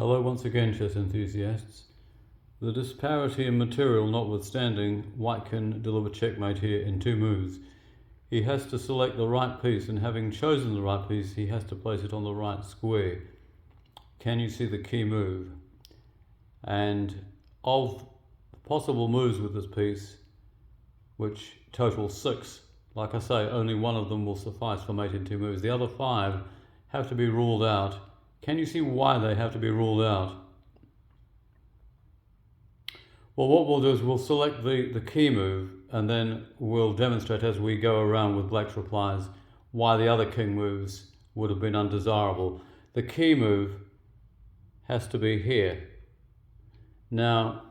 Hello once again, chess enthusiasts. The disparity in material notwithstanding, white can deliver checkmate here in 2 moves. He has to select the right piece, and having chosen the right piece, he has to place it on the right square. Can you see the key move? And of possible moves with this piece, which total 6, like I say, only one of them will suffice for mate in 2 moves. The other 5 have to be ruled out. Can you see why they have to be ruled out? Well, what we'll do is we'll select the key move, and then we'll demonstrate as we go around with black's replies why the other king moves would have been undesirable. The key move has to be here. Now,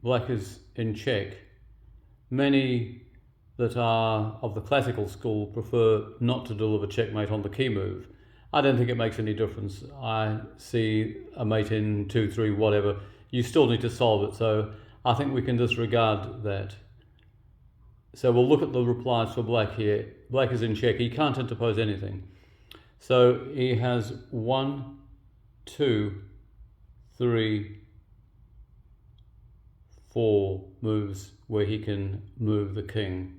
black is in check. Many that are of the classical school prefer not to deliver checkmate on the key move. I don't think it makes any difference. I see a mate in 2, 3, whatever. You still need to solve it, so I think we can disregard that. So we'll look at the replies for black here. Black is in check. He can't interpose anything. So he has 1, 2, 3, 4 moves where he can move the king.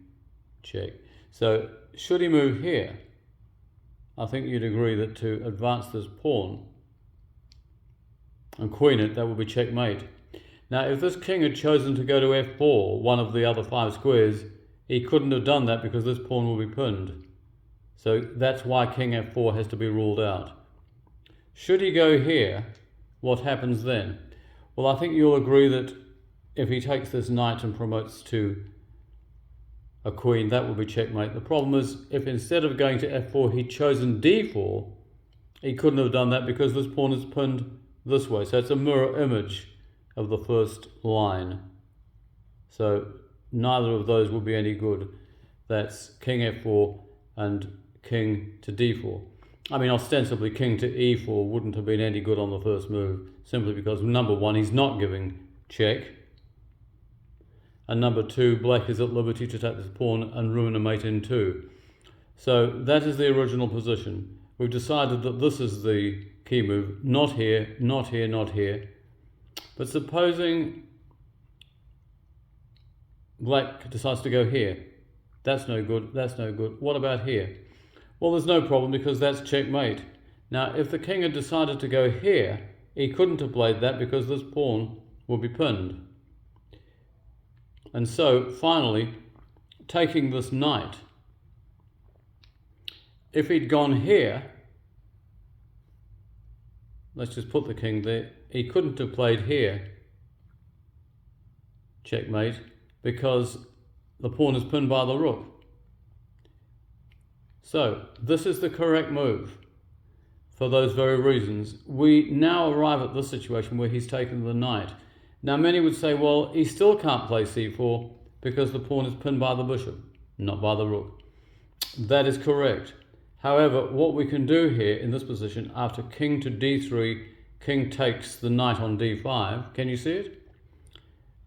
Check. So should he move here? I think you'd agree that to advance this pawn and queen it, that would be checkmate. Now, if this king had chosen to go to f4, one of the other 5 squares, he couldn't have done that because this pawn will be pinned. So that's why king f4 has to be ruled out. Should he go here, what happens then? Well, I think you'll agree that if he takes this knight and promotes to a queen, that will be checkmate. The problem is, if instead of going to f4 he'd chosen d4, he couldn't have done that because this pawn is pinned this way. So it's a mirror image of the first line. So neither of those will be any good. That's king f4 and king to d4. I mean, ostensibly king to e4 wouldn't have been any good on the first move, simply because number 1, he's not giving check. And number 2, black is at liberty to take this pawn and ruin a mate in 2. So that is the original position. We've decided that this is the key move, not here, not here, not here. But supposing black decides to go here. That's no good, that's no good. What about here? Well, there's no problem because that's checkmate. Now, if the king had decided to go here, he couldn't have played that because this pawn will be pinned. And so, finally, taking this knight, if he'd gone here, let's just put the king there, he couldn't have played here, checkmate, because the pawn is pinned by the rook. So, this is the correct move for those very reasons. We now arrive at this situation where he's taken the knight. Now, many would say, well, he still can't play c4 because the pawn is pinned by the bishop, not by the rook. That is correct. However, what we can do here in this position, after king to d3, king takes the knight on d5. Can you see it?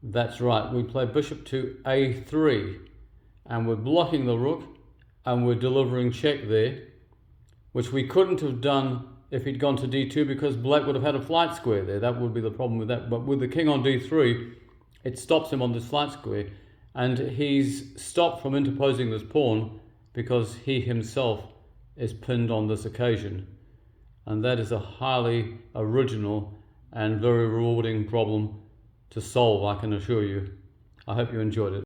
That's right. We play bishop to a3, and we're blocking the rook, and we're delivering check there, which we couldn't have done if he'd gone to d2 because black would have had a flight square there. That would be the problem with that. But with the king on d3, it stops him on this flight square, and he's stopped from interposing this pawn because he himself is pinned on this occasion. And that is a highly original and very rewarding problem to solve, I can assure you. I hope you enjoyed it.